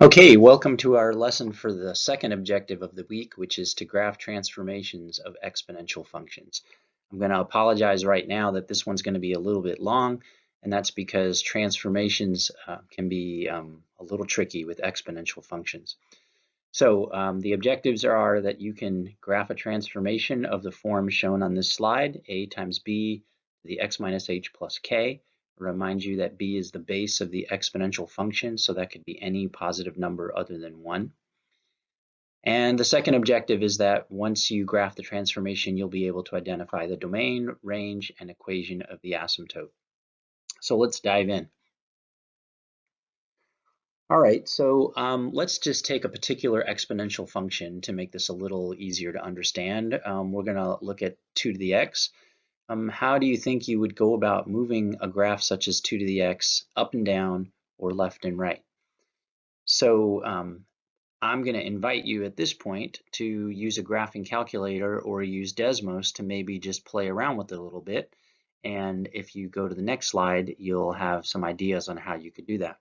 Okay, welcome to our lesson for the second objective of the week, which is to graph transformations of exponential functions. I'm going to apologize right now that this one's going to be a little bit long, and that's because transformations can be a little tricky with exponential functions. So the objectives are that you can graph a transformation of the form shown on this slide, a times b to the x minus h plus k. Remind you that b is the base of the exponential function, so that could be any positive number other than 1. And the second objective is that once you graph the transformation, you'll be able to identify the domain, range, and equation of the asymptote. So let's dive in. All right, so let's just take a particular exponential function to make this a little easier to understand. We're going to look at 2 to the x. How do you think you would go about moving a graph such as 2 to the x up and down or left and right? So I'm going to invite you at this point to use a graphing calculator or use Desmos to maybe just play around with it a little bit. And if you go to the next slide, you'll have some ideas on how you could do that.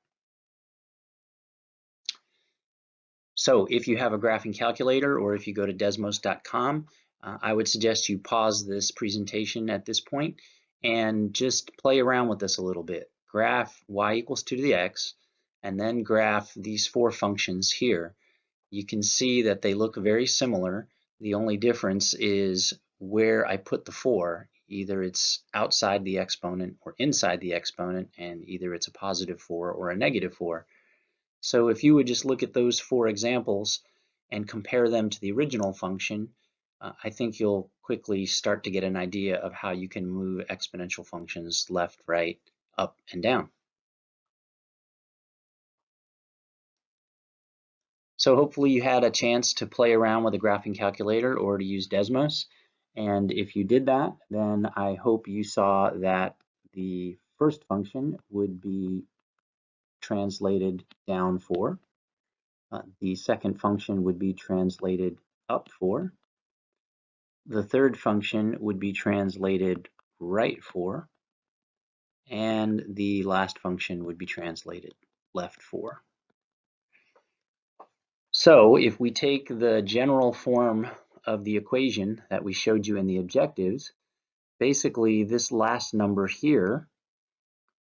So if you have a graphing calculator or if you go to desmos.com, I would suggest you pause this presentation at this point and just play around with this a little bit. Graph y equals 2 to the x, and then graph these 4 functions here. You can see that they look very similar. The only difference is where I put the 4. Either it's outside the exponent or inside the exponent, and either it's a positive 4 or a negative 4. So if you would just look at those 4 examples and compare them to the original function, I think you'll quickly start to get an idea of how you can move exponential functions left, right, up, and down. So hopefully you had a chance to play around with a graphing calculator or to use Desmos. And if you did that, then I hope you saw that the first function would be translated down 4. The second function would be translated up 4. The third function would be translated right 4. And the last function would be translated left 4. So if we take the general form of the equation that we showed you in the objectives, basically this last number here,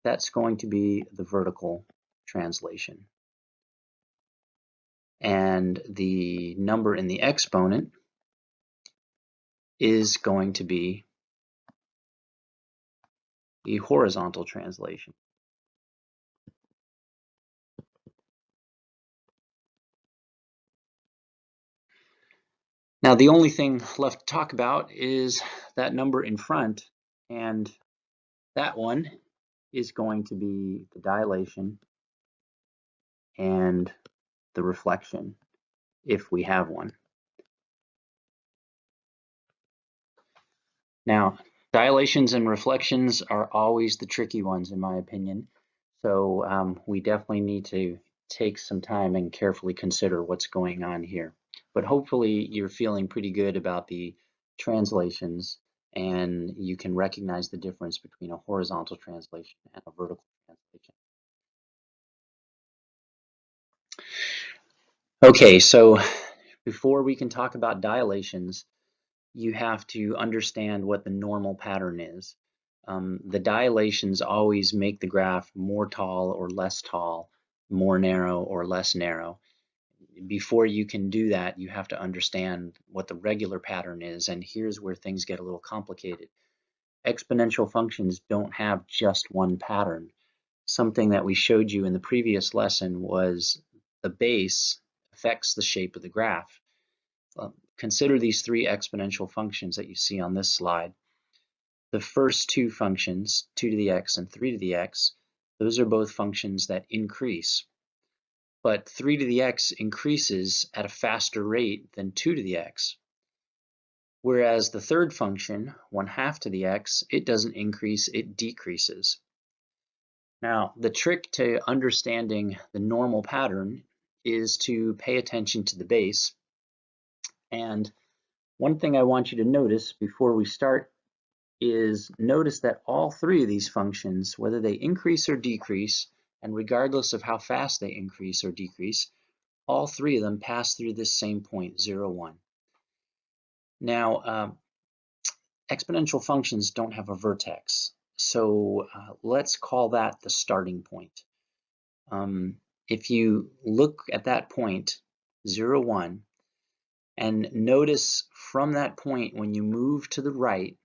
that's going to be the vertical translation. And the number in the exponent is going to be the horizontal translation. Now the only thing left to talk about is that number in front, and that one is going to be the dilation and the reflection, if we have one. Now, dilations and reflections are always the tricky ones in my opinion. So we definitely need to take some time and carefully consider what's going on here. But hopefully you're feeling pretty good about the translations and you can recognize the difference between a horizontal translation and a vertical translation. Okay, so before we can talk about dilations, you have to understand what the normal pattern is. The dilations always make the graph more tall or less tall, more narrow or less narrow. Before you can do that, you have to understand what the regular pattern is, and here's where things get a little complicated. Exponential functions don't have just one pattern. Something that we showed you in the previous lesson was the base affects the shape of the graph. Consider these 3 exponential functions that you see on this slide. The first 2 functions, 2 to the x and 3 to the x, those are both functions that increase. But 3 to the x increases at a faster rate than 2 to the x. Whereas the third function, 1/2 to the x, it doesn't increase, it decreases. Now, the trick to understanding the normal pattern is to pay attention to the base. And one thing I want you to notice before we start is notice that all 3 of these functions, whether they increase or decrease, and regardless of how fast they increase or decrease, all three of them pass through this same point, 0, 1. Now, exponential functions don't have a vertex, so let's call that the starting point. If you look at that point, 0, 1, and notice from that point when you move to the right,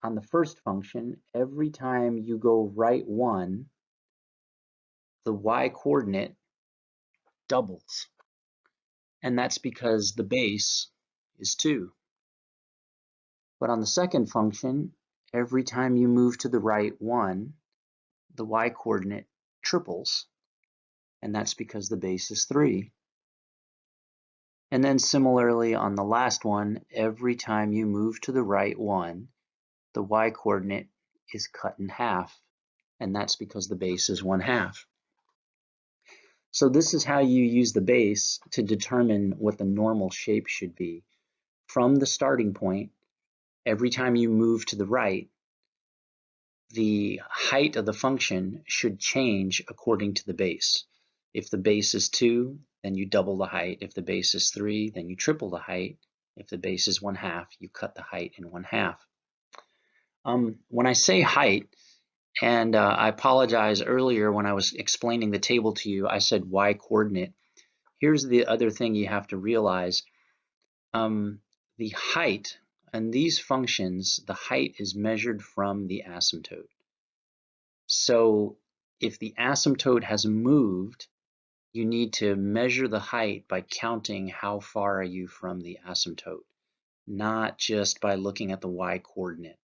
on the first function, every time you go right 1, the y-coordinate doubles. And that's because the base is 2. But on the second function, every time you move to the right 1, the y-coordinate triples. And that's because the base is 3. And then similarly on the last one, every time you move to the right 1, the y-coordinate is cut in half. And that's because the base is 1/2. So this is how you use the base to determine what the normal shape should be. From the starting point, every time you move to the right, the height of the function should change according to the base. If the base is 2, then you double the height. If the base is 3, then you triple the height. If the base is 1/2, you cut the height in 1/2. When I say height, and I apologize earlier when I was explaining the table to you, I said y-coordinate. Here's the other thing you have to realize. The height and these functions, the height is measured from the asymptote. So if the asymptote has moved, you need to measure the height by counting how far are you from the asymptote, not just by looking at the y-coordinate.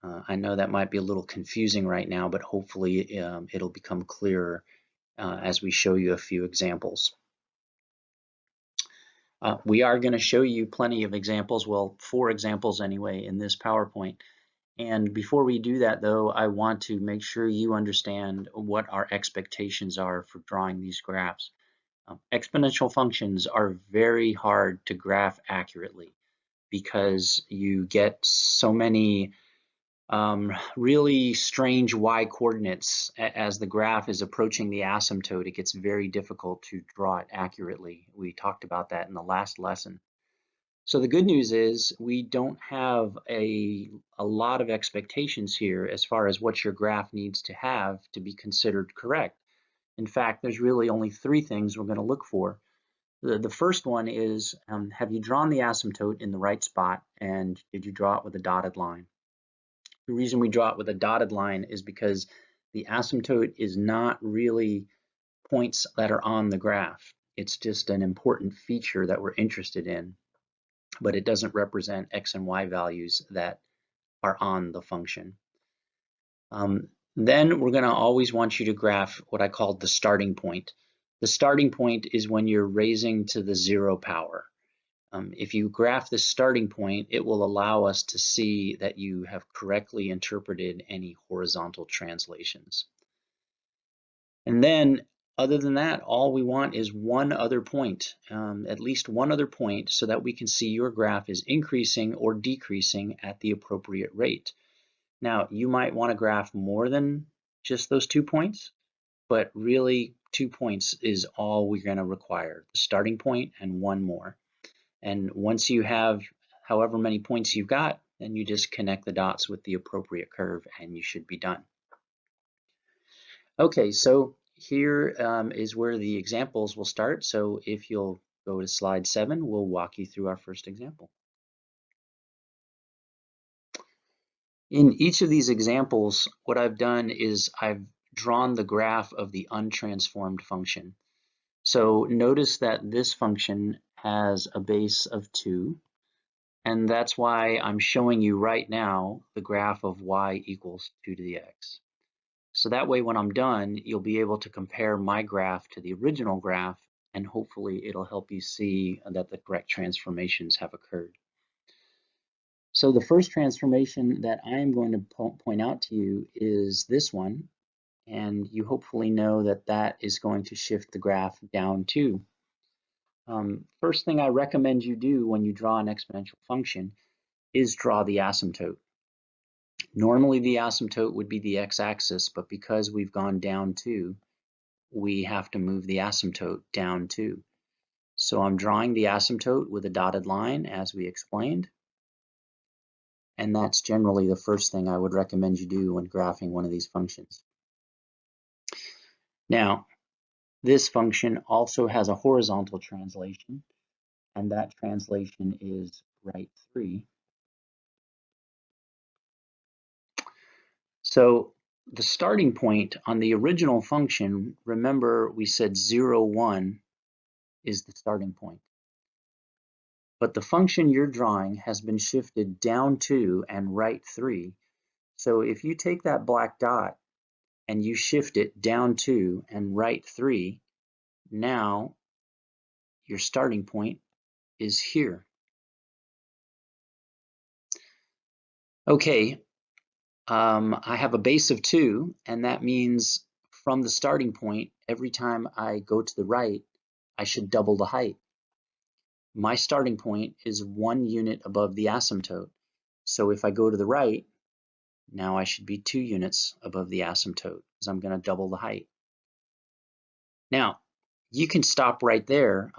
I know that might be a little confusing right now, but hopefully it'll become clearer as we show you a few examples. We are going to show you plenty of examples, well, 4 examples anyway, in this PowerPoint. And before we do that, though, I want to make sure you understand what our expectations are for drawing these graphs. Exponential functions are very hard to graph accurately because you get so many really strange y-coordinates. As the graph is approaching the asymptote, it gets very difficult to draw it accurately. We talked about that in the last lesson. So the good news is we don't have a lot of expectations here as far as what your graph needs to have to be considered correct. In fact, there's really only 3 things we're going to look for. The first one is, have you drawn the asymptote in the right spot, and did you draw it with a dotted line? The reason we draw it with a dotted line is because the asymptote is not really points that are on the graph. It's just an important feature that we're interested in, but it doesn't represent x and y values that are on the function. Then we're going to always want you to graph what I call the starting point. The starting point is when you're raising to the 0 power. If you graph the starting point, it will allow us to see that you have correctly interpreted any horizontal translations. And then, other than that, all we want is one other point, at least one other point, so that we can see your graph is increasing or decreasing at the appropriate rate. Now, you might want to graph more than just those 2 points, but really 2 points is all we're going to require, the starting point and one more. And once you have however many points you've got, then you just connect the dots with the appropriate curve and you should be done. Okay, so here is where the examples will start. So if you'll go to slide 7, we'll walk you through our first example. In each of these examples, what I've done is I've drawn the graph of the untransformed function. So notice that this function has a base of 2, and that's why I'm showing you right now the graph of y equals 2 to the x. So that way when I'm done, you'll be able to compare my graph to the original graph, and hopefully it'll help you see that the correct transformations have occurred. So the first transformation that I am going to point out to you is this one, and you hopefully know that that is going to shift the graph down 2. First thing I recommend you do when you draw an exponential function is draw the asymptote. Normally the asymptote would be the x-axis, but because we've gone down 2, we have to move the asymptote down 2. So I'm drawing the asymptote with a dotted line as we explained. And that's generally the first thing I would recommend you do when graphing one of these functions. Now, this function also has a horizontal translation, and that translation is right 3. So the starting point on the original function, remember we said 0, 1 is the starting point. But the function you're drawing has been shifted down 2 and right 3. So if you take that black dot and you shift it down 2 and right 3, now your starting point is here. Okay, I have a base of 2, and that means from the starting point, every time I go to the right, I should double the height. My starting point is 1 unit above the asymptote. So if I go to the right, now I should be 2 units above the asymptote because I'm going to double the height. Now, you can stop right there.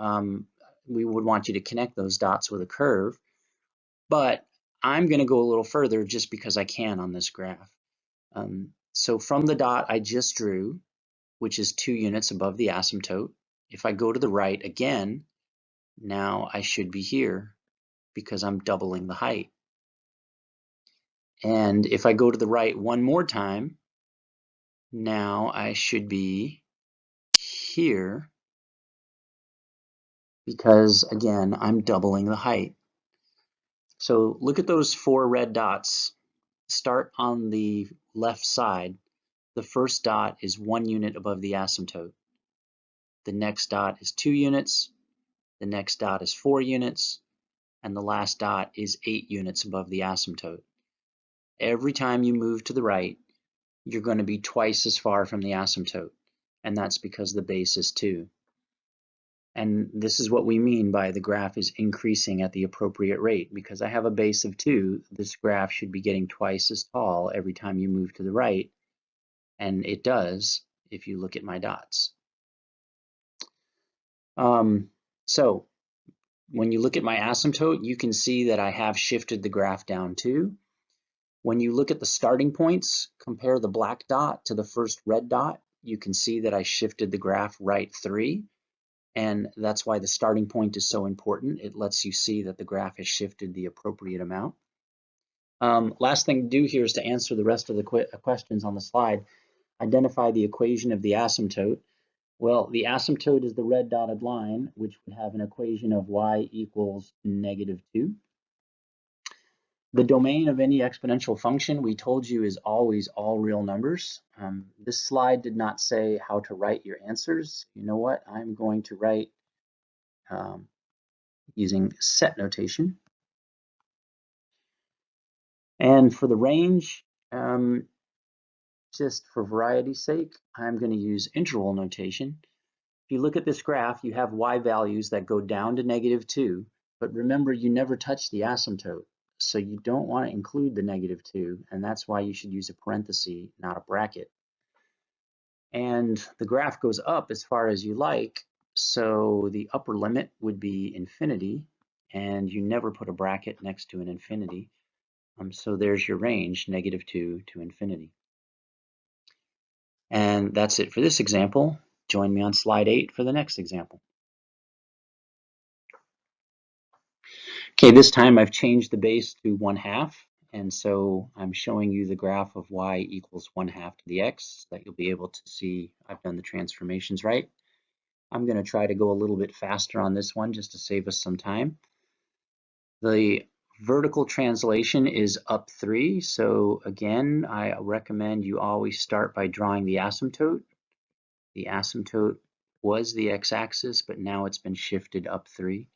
We would want you to connect those dots with a curve, but I'm going to go a little further just because I can on this graph. So from the dot I just drew, which is 2 units above the asymptote, if I go to the right again, now I should be here because I'm doubling the height. And if I go to the right one more time, now I should be here because, again, I'm doubling the height. So look at those 4 red dots. Start on the left side. The first dot is 1 unit above the asymptote. The next dot is 2 units. The next dot is 4 units. And the last dot is 8 units above the asymptote. Every time you move to the right, you're going to be twice as far from the asymptote. And that's because the base is 2. And this is what we mean by the graph is increasing at the appropriate rate. Because I have a base of 2, this graph should be getting twice as tall every time you move to the right. And it does if you look at my dots. So when you look at my asymptote, you can see that I have shifted the graph down 2. When you look at the starting points, compare the black dot to the first red dot, you can see that I shifted the graph right 3. And that's why the starting point is so important. It lets you see that the graph has shifted the appropriate amount. Last thing to do here is to answer the rest of the questions on the slide. Identify the equation of the asymptote. Well, the asymptote is the red dotted line, which would have an equation of y equals -2. The domain of any exponential function, we told you, is always all real numbers. This slide did not say how to write your answers. You know what? I'm going to write using set notation. And for the range, just for variety's sake, I'm going to use interval notation. If you look at this graph, you have y values that go down to -2, but remember you never touch the asymptote, so you don't want to include the -2, and that's why you should use a parenthesis, not a bracket. And the graph goes up as far as you like, so the upper limit would be infinity, and you never put a bracket next to an infinity. So there's your range, -2 to infinity. And that's it for this example. Join me on slide 8 for the next example. Okay, this time I've changed the base to 1/2, and so I'm showing you the graph of y equals 1/2 to the x, that you'll be able to see I've done the transformations right. I'm going to try to go a little bit faster on this one just to save us some time. The vertical translation is up 3, so again, I recommend you always start by drawing the asymptote. The asymptote was the x-axis, but now it's been shifted up 3.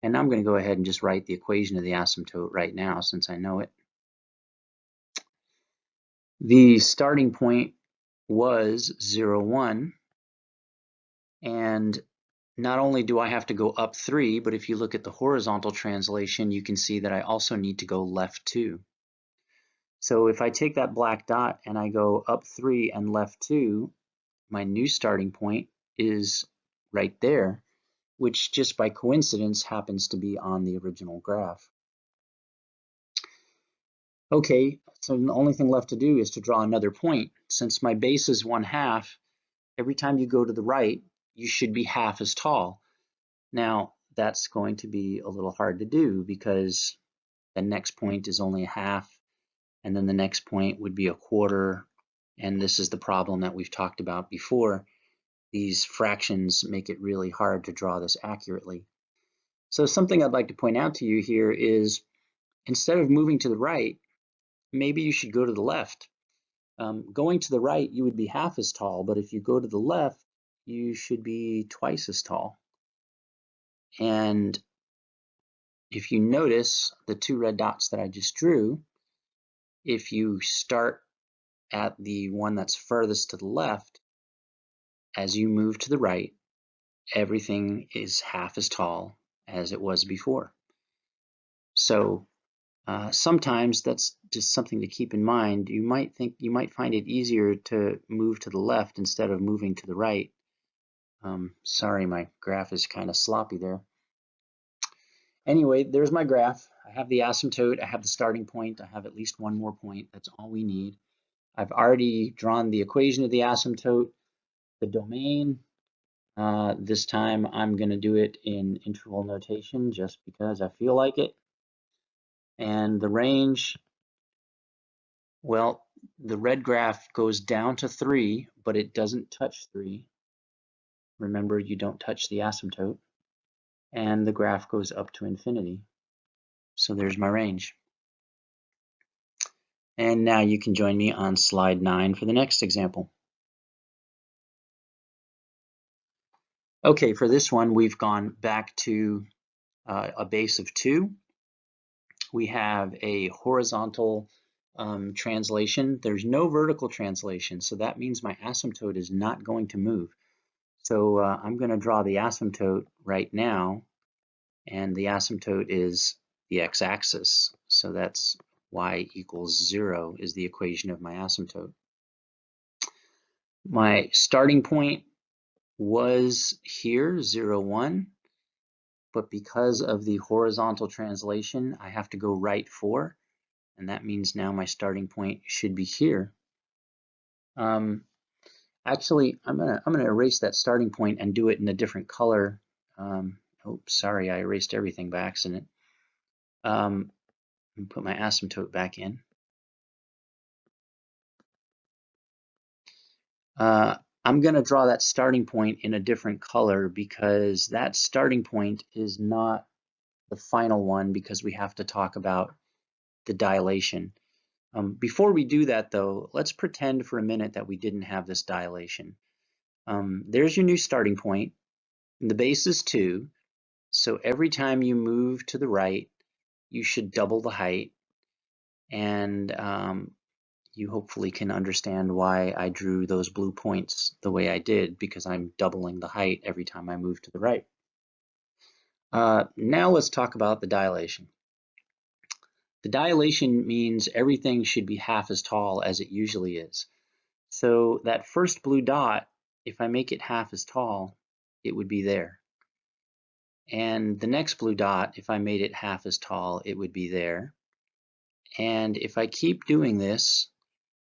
And I'm going to go ahead and just write the equation of the asymptote right now since I know it. The starting point was 0, 1. And not only do I have to go up 3, but if you look at the horizontal translation, you can see that I also need to go left 2. So if I take that black dot and I go up 3 and left 2, my new starting point is right there, which just by coincidence happens to be on the original graph. Okay, so the only thing left to do is to draw another point. Since my base is 1/2, every time you go to the right, you should be half as tall. Now, that's going to be a little hard to do because the next point is only 1/2, and then the next point would be 1/4, and this is the problem that we've talked about before. These fractions make it really hard to draw this accurately. So something I'd like to point out to you here is instead of moving to the right, maybe you should go to the left. Going to the right, you would be half as tall, but if you go to the left, you should be twice as tall. And if you notice the 2 red dots that I just drew, if you start at the one that's furthest to the left, as you move to the right, everything is half as tall as it was before. So sometimes that's just something to keep in mind. You might find it easier to move to the left instead of moving to the right. Sorry, my graph is kind of sloppy there. Anyway, there's my graph. I have the asymptote, I have the starting point, I have at least one more point. That's all we need. I've already drawn the equation of the asymptote, the domain. This time I'm going to do it in interval notation just because I feel like it. And the range, well, the red graph goes down to 3, but it doesn't touch 3. Remember, you don't touch the asymptote. And the graph goes up to infinity. So there's my range. And now you can join me on slide 9 for the next example. Okay, for this one, we've gone back to a base of 2. We have a horizontal translation. There's no vertical translation, so that means my asymptote is not going to move. So I'm going to draw the asymptote right now, and the asymptote is the x-axis. So that's y equals 0 is the equation of my asymptote. My starting point was here, 0, 1, but because of the horizontal translation, I have to go right 4, and that means now my starting point should be here. Actually, I'm gonna erase that starting point and do it in a different color. Oops, sorry, I erased everything by accident. And put my asymptote back in. I'm going to draw that starting point in a different color because that starting point is not the final one because we have to talk about the dilation. Before we do that though, let's pretend for a minute that we didn't have this dilation. There's your new starting point. The base is 2, so every time you move to the right, you should double the height, and you hopefully can understand why I drew those blue points the way I did, because I'm doubling the height every time I move to the right. Now let's talk about the dilation. The dilation means everything should be half as tall as it usually is. So that first blue dot, if I make it half as tall, it would be there. And the next blue dot, if I made it half as tall, it would be there. And if I keep doing this,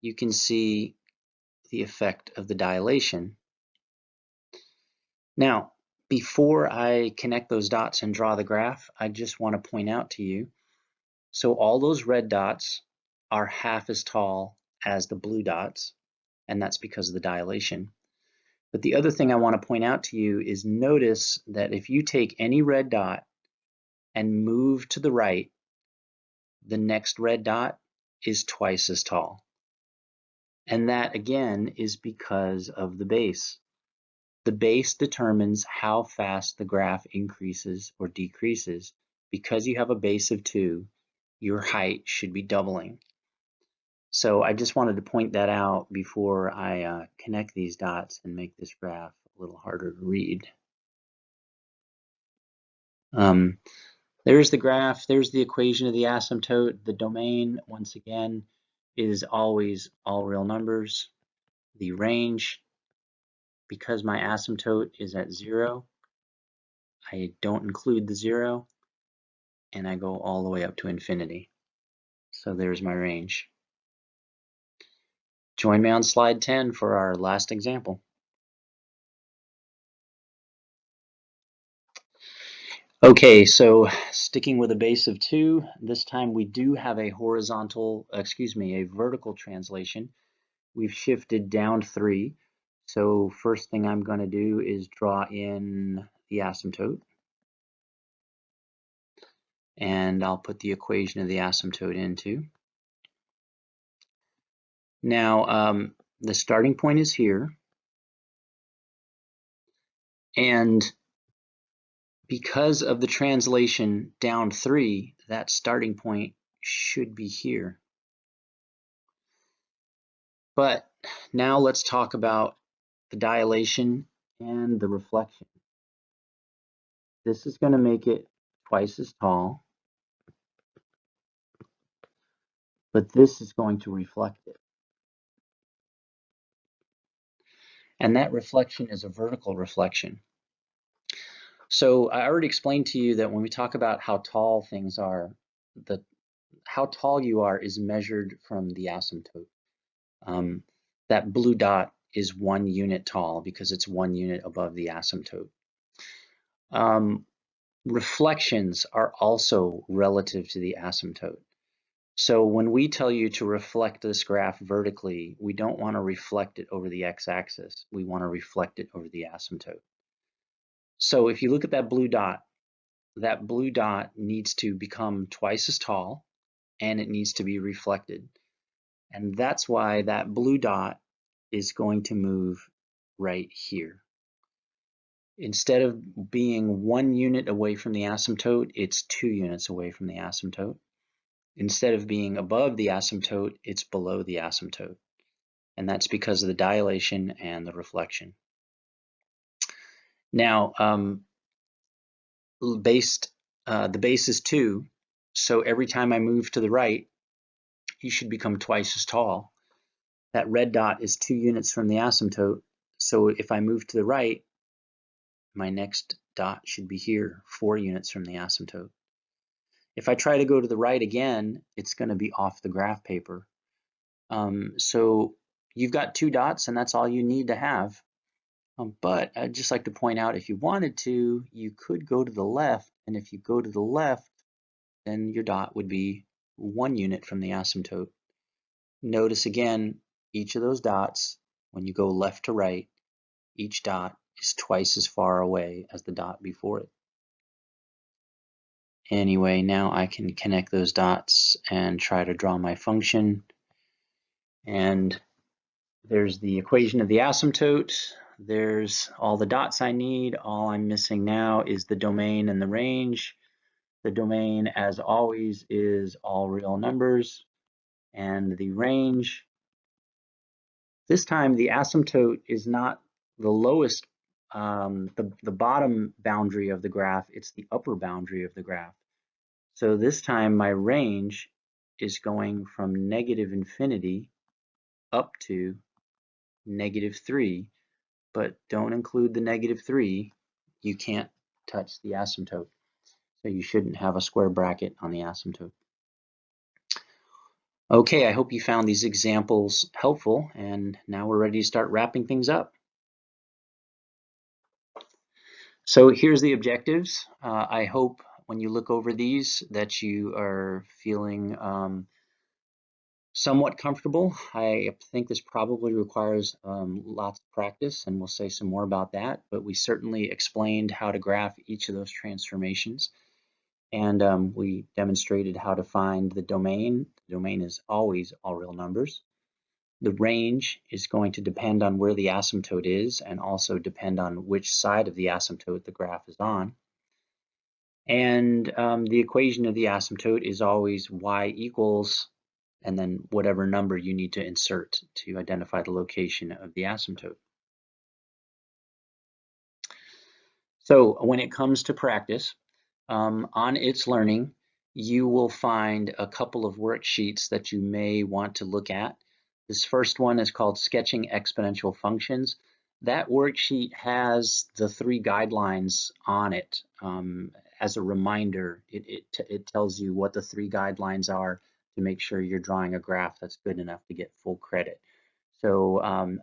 you can see the effect of the dilation. Now, before I connect those dots and draw the graph, I just want to point out to you, so all those red dots are half as tall as the blue dots, and that's because of the dilation. But the other thing I want to point out to you is notice that if you take any red dot and move to the right, the next red dot is twice as tall. And that again is because of the base. The base determines how fast the graph increases or decreases. Because you have a base of 2, your height should be doubling. So I just wanted to point that out before I connect these dots and make this graph a little harder to read. There's the graph, there's the equation of the asymptote. The domain, once again, is always all real numbers. The range because my asymptote is at 0, I don't include the 0, and I go all the way up to infinity. So there's my range. Join me on slide 10 for our last example. Okay, so sticking with a base of 2, this time we do have a vertical translation. We've shifted down 3. So first thing I'm going to do is draw in the asymptote. And I'll put the equation of the asymptote in too. Now, the starting point is here. And because of the translation down 3, that starting point should be here. But now let's talk about the dilation and the reflection. This is going to make it twice as tall, but this is going to reflect it. And that reflection is a vertical reflection. So I already explained to you that when we talk about how tall things are, how tall you are is measured from the asymptote. That blue dot is 1 unit tall because it's 1 unit above the asymptote. Reflections are also relative to the asymptote. So when we tell you to reflect this graph vertically, we don't want to reflect it over the x-axis. We want to reflect it over the asymptote. So if you look at that blue dot needs to become twice as tall, and it needs to be reflected. And that's why that blue dot is going to move right here. Instead of being 1 unit away from the asymptote, it's 2 units away from the asymptote. Instead of being above the asymptote, it's below the asymptote. And that's because of the dilation and the reflection. Now, the base is 2, so every time I move to the right, you should become twice as tall. That red dot is 2 units from the asymptote, so if I move to the right, my next dot should be here, 4 units from the asymptote. If I try to go to the right again, it's going to be off the graph paper. So you've got 2 dots, and that's all you need to have. But I'd just like to point out, if you wanted to, you could go to the left, and if you go to the left, then your dot would be 1 unit from the asymptote. Notice again, each of those dots, when you go left to right, each dot is twice as far away as the dot before it. Anyway, now I can connect those dots and try to draw my function. And there's the equation of the asymptote. There's all the dots I need. All I'm missing now is the domain and the range. The domain, as always, is all real numbers. And the range, this time the asymptote is not the lowest, the bottom boundary of the graph, it's the upper boundary of the graph. So this time my range is going from negative infinity up to -3, but don't include the -3. You can't touch the asymptote. So you shouldn't have a square bracket on the asymptote. Okay, I hope you found these examples helpful, and now we're ready to start wrapping things up. So here's the objectives. I hope when you look over these that you are feeling somewhat comfortable. I think this probably requires lots of practice, and we'll say some more about that, but we certainly explained how to graph each of those transformations, and we demonstrated how to find the domain. The domain is always all real numbers. The range is going to depend on where the asymptote is, and also depend on which side of the asymptote the graph is on. And the equation of the asymptote is always y equals, and then whatever number you need to insert to identify the location of the asymptote. So when it comes to practice, on It's Learning, you will find a couple of worksheets that you may want to look at. This first one is called Sketching Exponential Functions. That worksheet has the 3 guidelines on it. As a reminder, it tells you what the 3 guidelines are to make sure you're drawing a graph that's good enough to get full credit. So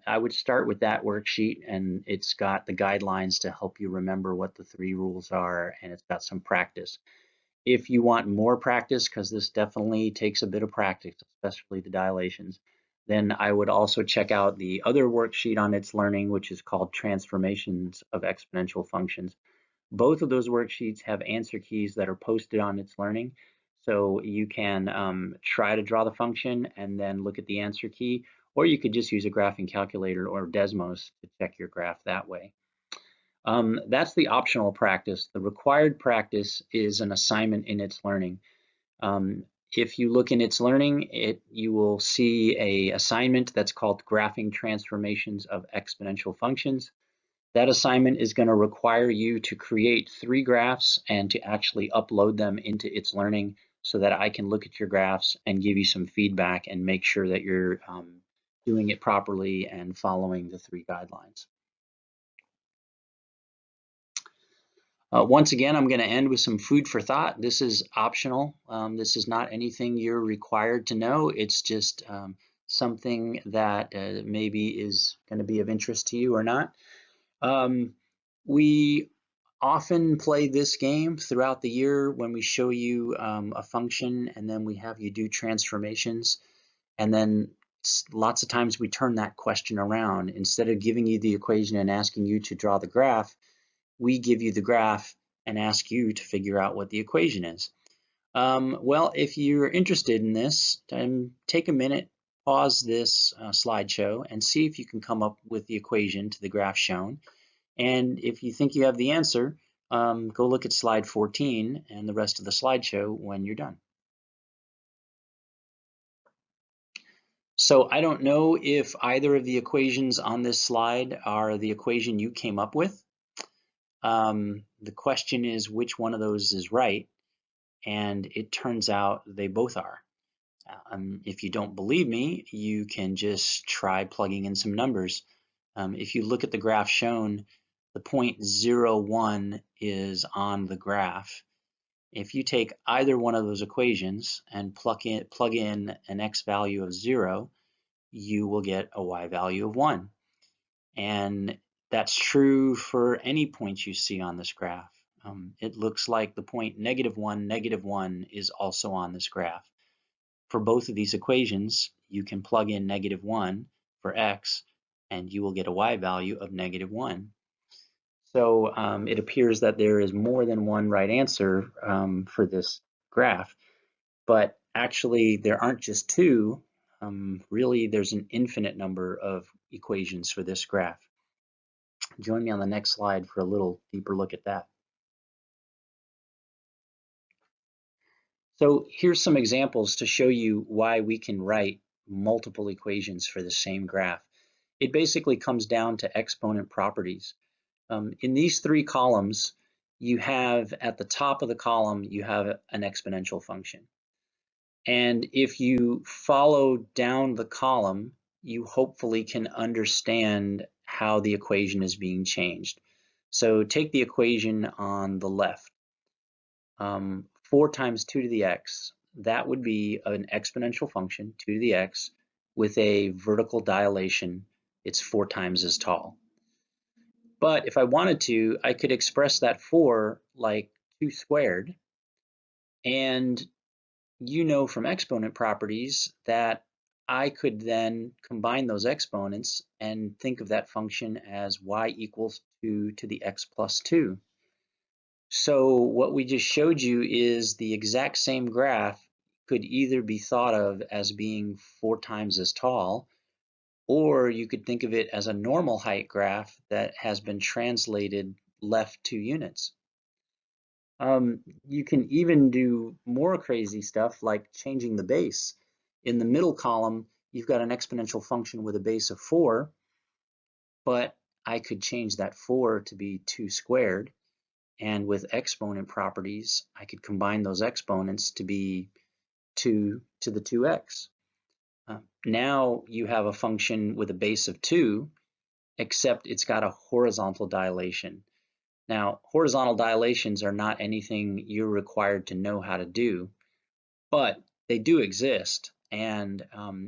I would start with that worksheet, and it's got the guidelines to help you remember what the 3 rules are, and it's got some practice. If you want more practice, because this definitely takes a bit of practice, especially the dilations, then I would also check out the other worksheet on its learning, which is called Transformations of Exponential Functions. Both of those worksheets have answer keys that are posted on its learning. So you can try to draw the function and then look at the answer key, or you could just use a graphing calculator or Desmos to check your graph that way. That's the optional practice. The required practice is an assignment in its learning. If you look in its learning, you will see an assignment that's called Graphing Transformations of Exponential Functions. That assignment is going to require you to create 3 graphs and to actually upload them into its learning so that I can look at your graphs and give you some feedback and make sure that you're doing it properly and following the 3 guidelines. Once again, I'm going to end with some food for thought. This is optional. This is not anything you're required to know. It's just something that maybe is going to be of interest to you or not. We often play this game throughout the year when we show you a function and then we have you do transformations. And then lots of times we turn that question around. Instead of giving you the equation and asking you to draw the graph, we give you the graph and ask you to figure out what the equation is. Well, if you're interested in this, take a minute, pause this slideshow, and see if you can come up with the equation to the graph shown. And if you think you have the answer, go look at slide 14 and the rest of the slideshow when you're done. So I don't know if either of the equations on this slide are the equation you came up with. The question is which one of those is right, and it turns out they both are. If you don't believe me, you can just try plugging in some numbers. If you look at the graph shown, the point 0, 1 is on the graph. If you take either one of those equations and plug in an x value of 0, you will get a y value of 1. And that's true for any point you see on this graph. It looks like the point -1, -1 is also on this graph. For both of these equations, you can plug in -1 for x, and you will get a y value of -1. So it appears that there is more than one right answer for this graph, but actually there aren't just 2. Really, there's an infinite number of equations for this graph. Join me on the next slide for a little deeper look at that. So here's some examples to show you why we can write multiple equations for the same graph. It basically comes down to exponent properties. In these 3 columns, you have at the top of the column, you have an exponential function. And if you follow down the column, you hopefully can understand how the equation is being changed. So take the equation on the left. 4 times 2 to the x, that would be an exponential function, 2 to the x, with a vertical dilation. It's 4 times as tall. But if I wanted to, I could express that 4 like 2 squared. And you know from exponent properties that I could then combine those exponents and think of that function as y equals 2 to the x plus 2. So what we just showed you is the exact same graph could either be thought of as being 4 times as tall, or you could think of it as a normal height graph that has been translated left 2 units. You can even do more crazy stuff like changing the base. In the middle column, you've got an exponential function with a base of 4, but I could change that 4 to be 2 squared. And with exponent properties, I could combine those exponents to be 2 to the 2x. Now you have a function with a base of 2, except it's got a horizontal dilation. Now, horizontal dilations are not anything you're required to know how to do, but they do exist. And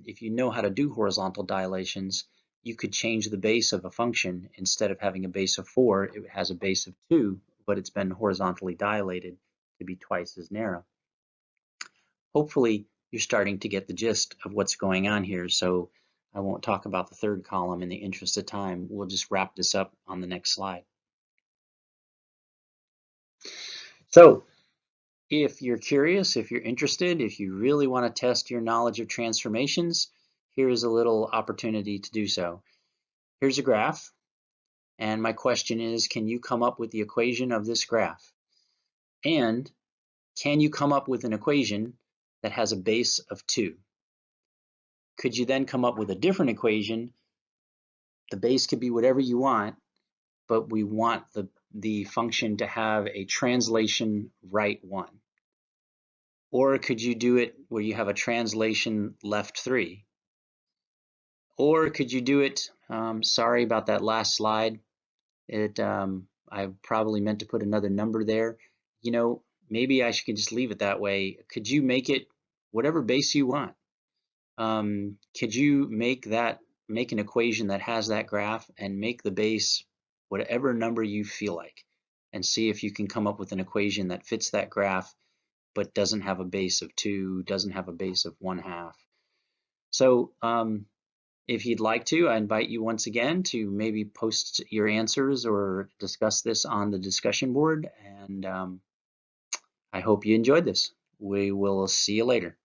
if you know how to do horizontal dilations, you could change the base of a function. Instead of having a base of 4, it has a base of 2, but it's been horizontally dilated to be twice as narrow. Hopefully, you're starting to get the gist of what's going on here, so I won't talk about the third column in the interest of time. We'll just wrap this up on the next slide. So, if you're curious, if you're interested, if you really want to test your knowledge of transformations, here's a little opportunity to do so. Here's a graph, and my question is, can you come up with the equation of this graph? And can you come up with an equation that has a base of 2? Could you then come up with a different equation? The base could be whatever you want, but we want the function to have a translation right 1. Or could you do it where you have a translation left 3? Or could you do it, sorry about that last slide. I probably meant to put another number there. You know, maybe I should just leave it that way. Could you make it whatever base you want? Could you make an equation that has that graph and make the base whatever number you feel like, and see if you can come up with an equation that fits that graph but doesn't have a base of 2, doesn't have a base of 1/2. So if you'd like to, I invite you once again to maybe post your answers or discuss this on the discussion board, and I hope you enjoyed this. We will see you later.